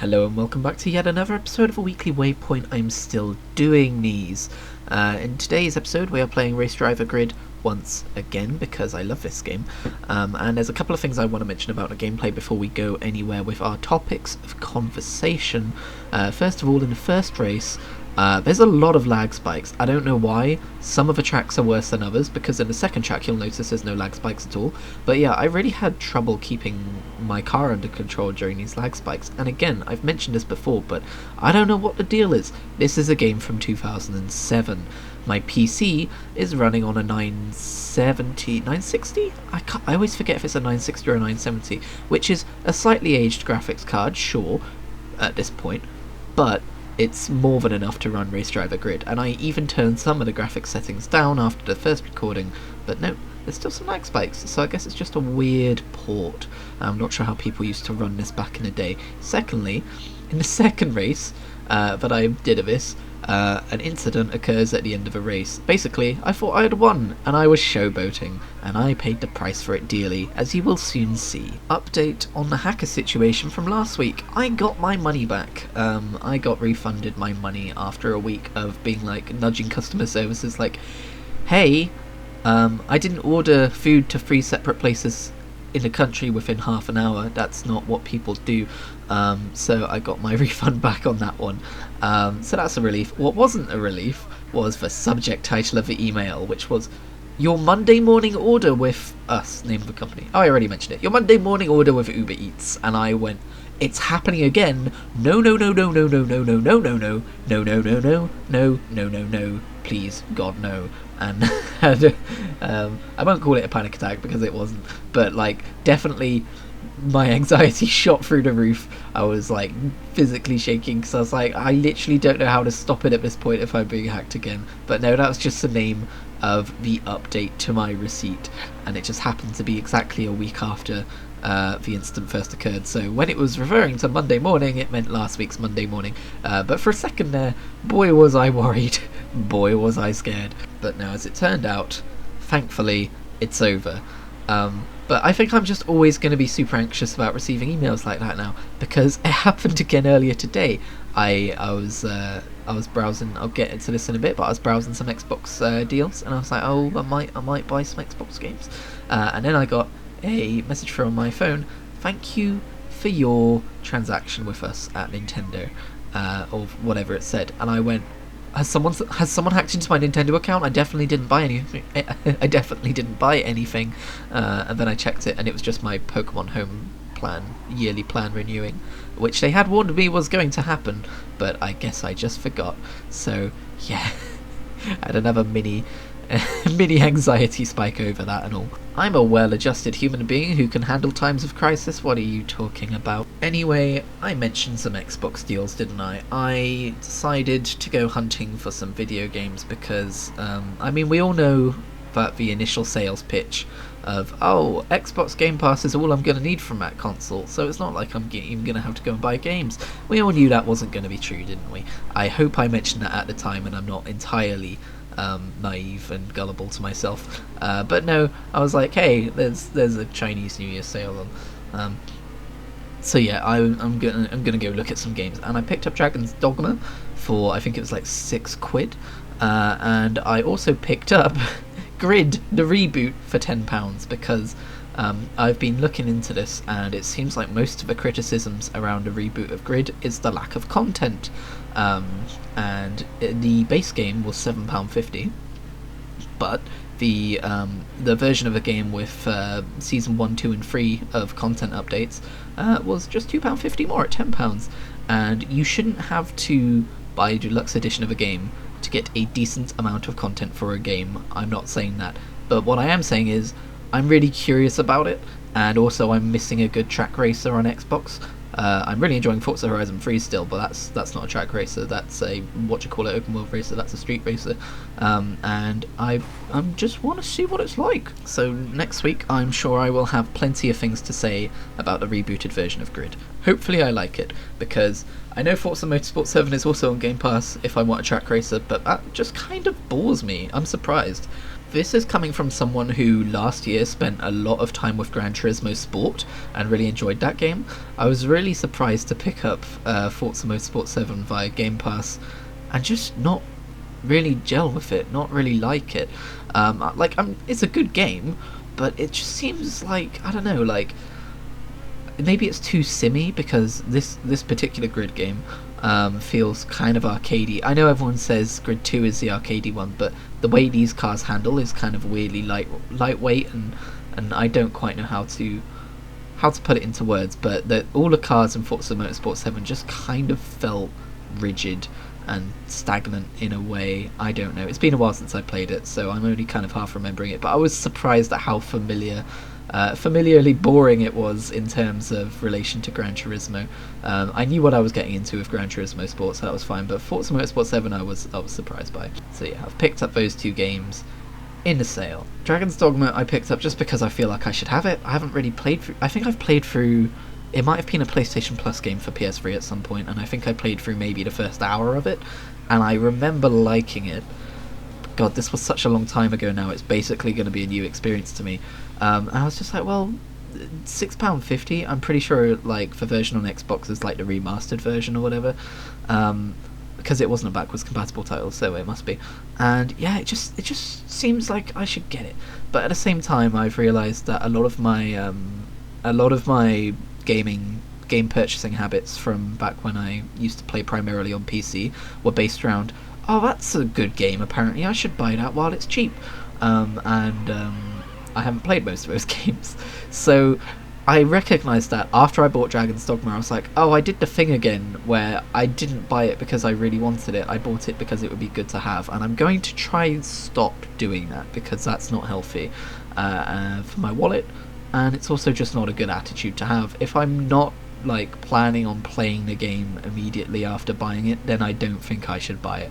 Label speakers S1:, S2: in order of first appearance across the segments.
S1: Hello and welcome back to yet another episode of a weekly Waypoint. I'm still doing these. In today's episode we are playing Race Driver Grid once again because I love this game. And there's a couple of things I want to mention about the gameplay before we go anywhere with our topics of conversation. First of all, in the first race, there's a lot of lag spikes. I don't know why. Some of the tracks are worse than others, because in the second track you'll notice there's no lag spikes at all. But yeah, I really had trouble keeping my car under control during these lag spikes. And again, I've mentioned this before, but I don't know what the deal is. This is a game from 2007. My PC is running on a 960? I always forget if it's a 960 or a 970, which is a slightly aged graphics card, sure, at this point, but it's more than enough to run Race Driver Grid, and I even turned some of the graphics settings down after the first recording, but no, there's still some lag spikes, so I guess it's just a weird port. I'm not sure how people used to run this back in the day. Secondly, in the second race that I did of this, an incident occurs at the end of a race. Basically, I thought I had won, and I was showboating, and I paid the price for it dearly, as you will soon see. Update on the hacker situation from last week. I got my money back. I got refunded my money after a week of being like nudging customer services like, hey, I didn't order food to 3 separate places in the country within half an hour. That's not what people do. So I got my refund back on that one. So that's a relief. What wasn't a relief was the subject title of the email, which was your Monday morning order with us, name of the company. Oh, I already mentioned it. Your Monday morning order with Uber Eats. And I went, it's happening again. No, no, no, no, no, no, no, no, no, no, no, no, no, no, no, no, no, no, no, please, God, no. And I won't call it a panic attack because it wasn't, but like definitely my anxiety shot through the roof. I was like physically shaking because I was like, I literally don't know how to stop it at this point if I'm being hacked again. But no, that was just the name of the update to my receipt, and it just happened to be exactly a week after the incident first occurred. So when it was referring to Monday morning, it meant last week's Monday morning. But for a second there, boy was I worried, boy was I scared. But now, as it turned out, thankfully, it's over. But I think I'm just always going to be super anxious about receiving emails like that now, because it happened again earlier today. I was browsing. I'll get into this in a bit, but I was browsing some Xbox deals, and I was like, oh, I might buy some Xbox games. And then I got a message from my phone. Thank you for your transaction with us at Nintendo, or whatever it said. And I went, Has someone hacked into my Nintendo account? I definitely didn't buy anything. I definitely didn't buy anything. And then I checked it, and it was just my Pokemon Home plan, yearly plan renewing, which they had warned me was going to happen, but I guess I just forgot. So yeah, I had another mini anxiety spike over that and all. I'm a well-adjusted human being who can handle times of crisis. What are you talking about? Anyway, I mentioned some Xbox deals, didn't I? I decided to go hunting for some video games because, I mean, we all know that the initial sales pitch of, oh, Xbox Game Pass is all I'm going to need from that console, so it's not like I'm even going to have to go and buy games. We all knew that wasn't going to be true, didn't we? I hope I mentioned that at the time and I'm not entirely naive and gullible to myself, but no, I was like, hey, there's a Chinese New Year sale on, so yeah, I'm gonna go look at some games, and I picked up Dragon's Dogma for, I think it was like £6, and I also picked up Grid, the reboot, for £10 because I've been looking into this, and it seems like most of the criticisms around a reboot of Grid is the lack of content. And the base game was £7.50, but the version of the game with season 1, 2 and 3 of content updates was just £2.50 more at £10, and you shouldn't have to buy a deluxe edition of a game to get a decent amount of content for a game. I'm not saying that, but what I am saying is I'm really curious about it, and also I'm missing a good track racer on Xbox. I'm really enjoying Forza Horizon 3 still, but that's not a track racer, that's a, open world racer, that's a street racer, and I just want to see what it's like. So next week I'm sure I will have plenty of things to say about the rebooted version of Grid. Hopefully I like it, because I know Forza Motorsport 7 is also on Game Pass if I want a track racer, but that just kind of bores me. I'm surprised. This is coming from someone who last year spent a lot of time with Gran Turismo Sport and really enjoyed that game. I was really surprised to pick up Forza Motorsport 7 via Game Pass and just not really gel with it, not really like it. It's a good game, but it just seems like, I don't know, like maybe it's too simmy, because this particular Grid game feels kind of arcadey. I know everyone says Grid 2 is the arcadey one, but the way these cars handle is kind of weirdly lightweight, and I don't quite know how to put it into words, but all the cars in Forza Motorsport 7 just kind of felt rigid and stagnant in a way. I don't know. It's been a while since I played it, so I'm only kind of half remembering it, but I was surprised at how familiarly boring it was in terms of relation to Gran Turismo. I knew what I was getting into with Gran Turismo Sport, so that was fine, but Forza Motorsport 7 I was surprised by. So yeah, I've picked up those two games in the sale. Dragon's Dogma I picked up just because I feel like I should have it. I haven't really played through... I think I've played through... It might have been a PlayStation Plus game for PS3 at some point, and I think I played through maybe the first hour of it, and I remember liking it. God, this was such a long time ago now, it's basically going to be a new experience to me. And I was just like, well, £6.50, I'm pretty sure, like, the version on Xbox is like the remastered version or whatever, because it wasn't a backwards compatible title, so it must be. And yeah, it just seems like I should get it. But at the same time, I've realised that a lot of my game purchasing habits from back when I used to play primarily on PC were based around, oh, that's a good game, apparently I should buy that while it's cheap. I haven't played most of those games, so I recognised that after I bought Dragon's Dogma. I was like, oh, I did the thing again where I didn't buy it because I really wanted it, I bought it because it would be good to have, and I'm going to try and stop doing that, because that's not healthy for my wallet, and it's also just not a good attitude to have. If I'm not like planning on playing the game immediately after buying it, then I don't think I should buy it,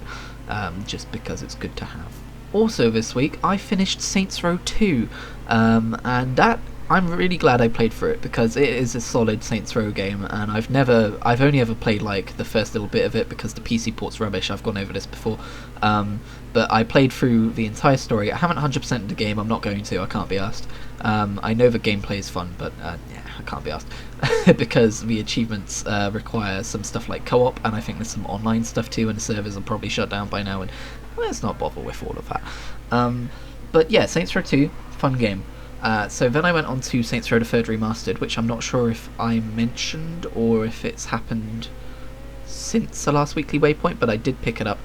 S1: just because it's good to have. Also this week I finished Saints Row 2, and that I'm really glad I played through it, because it is a solid Saints Row game, and I've only ever played like the first little bit of it because the PC port's rubbish. I've gone over this before, but I played through the entire story. I haven't 100%ed the game, I'm not going to, I can't be asked. I know the gameplay is fun, but yeah, I can't be asked, because the achievements require some stuff like co-op, and I think there's some online stuff too, and the servers are probably shut down by now, and let's not bother with all of that. But yeah, Saints Row 2, fun game. So then I went on to Saints Row the 3rd Remastered, which I'm not sure if I mentioned or if it's happened since the last weekly Waypoint, but I did pick it up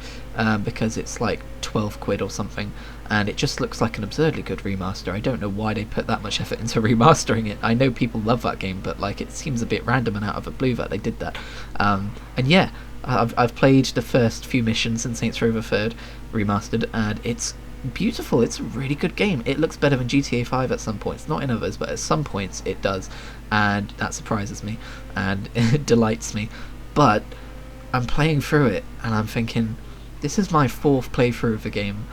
S1: because it's like 12 quid or something, and it just looks like an absurdly good remaster. I don't know why they put that much effort into remastering it. I know people love that game, but like it seems a bit random and out of the blue that they did that. And yeah, I've played the first few missions in Saints Row the 3rd Remastered, and it's beautiful. It's a really good game. It looks better than GTA 5 at some points, not in others, but at some points it does, and that surprises me and it delights me. But I'm playing through it and I'm thinking, this is my 4th playthrough of the game.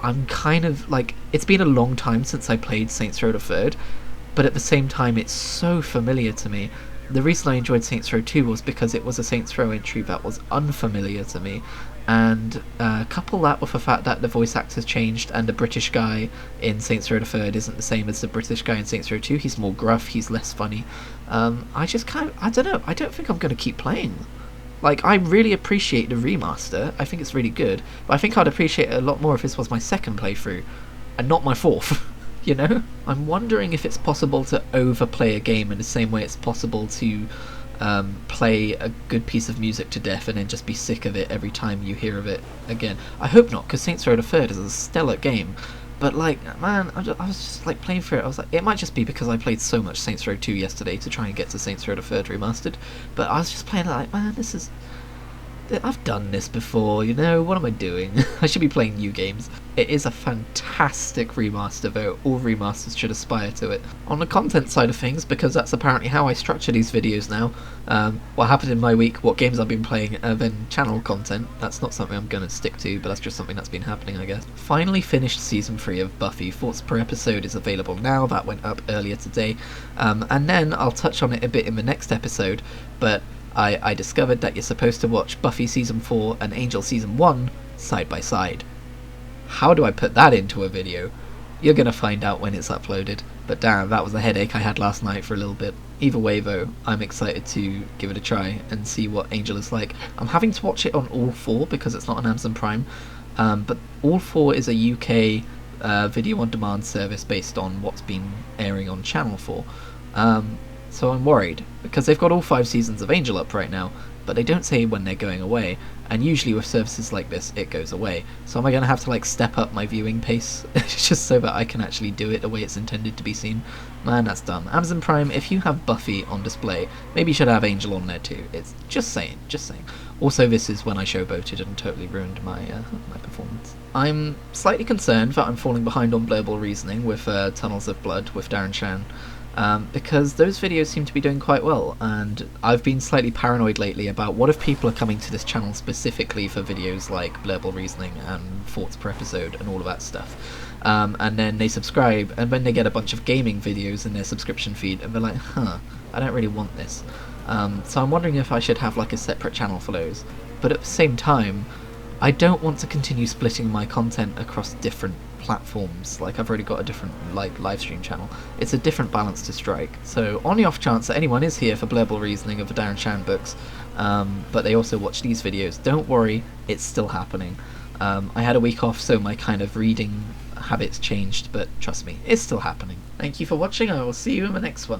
S1: I'm kind of like, it's been a long time since I played Saints Row the 3rd, but at the same time it's so familiar to me. The reason I enjoyed Saints Row 2 was because it was a Saints Row entry that was unfamiliar to me, and couple that with the fact that the voice actor's changed, and the British guy in Saints Row the 3rd isn't the same as the British guy in Saints Row 2. He's more gruff, he's less funny. I just kind of, I don't know, I don't think I'm going to keep playing. Like, I really appreciate the remaster, I think it's really good, but I think I'd appreciate it a lot more if this was my 2nd playthrough, and not my 4th. You know? I'm wondering if it's possible to overplay a game in the same way it's possible to play a good piece of music to death and then just be sick of it every time you hear of it again. I hope not, because Saints Row the 3rd is a stellar game, but like, man, I was just like playing through it. I was like, it might just be because I played so much Saints Row 2 yesterday to try and get to Saints Row the 3rd Remastered, but I was just playing it like, man, I've done this before, you know, what am I doing? I should be playing new games. It is a fantastic remaster, though. All remasters should aspire to it. On the content side of things, because that's apparently how I structure these videos now, what happened in my week, what games I've been playing, then channel content. That's not something I'm going to stick to, but that's just something that's been happening, I guess. Finally finished Season 3 of Buffy. Thoughts per episode is available now. That went up earlier today. And then I'll touch on it a bit in the next episode, but I discovered that you're supposed to watch Buffy Season 4 and Angel Season 1 side by side. How do I put that into a video? You're gonna find out when it's uploaded. But damn, that was a headache I had last night for a little bit. Either way though, I'm excited to give it a try and see what Angel is like. I'm having to watch it on All 4 because it's not on Amazon Prime, but All 4 is a UK video on demand service based on what's been airing on Channel 4. So I'm worried, because they've got all 5 seasons of Angel up right now, but they don't say when they're going away, and usually with services like this, it goes away. So am I going to have to like step up my viewing pace, just so that I can actually do it the way it's intended to be seen? Man, that's dumb. Amazon Prime, if you have Buffy on display, maybe you should have Angel on there too. It's just saying, just saying. Also, this is when I showboated and totally ruined my my performance. I'm slightly concerned that I'm falling behind on Blurble Reasoning with Tunnels of Blood with Darren Shan. Because those videos seem to be doing quite well, and I've been slightly paranoid lately about what if people are coming to this channel specifically for videos like Blurble Reasoning and thoughts per episode and all of that stuff, and then they subscribe, and then they get a bunch of gaming videos in their subscription feed, and they're like, huh, I don't really want this. So I'm wondering if I should have like a separate channel for those, but at the same time, I don't want to continue splitting my content across different platforms. Like, I've already got a different like live stream channel. It's a different balance to strike. So on the off chance that anyone is here for Blurble Reasoning of the Darren Shan books, but they also watch these videos, don't worry, it's still happening. I had a week off, so my kind of reading habits changed, but trust me, it's still happening. Thank you for watching, I will see you in the next one.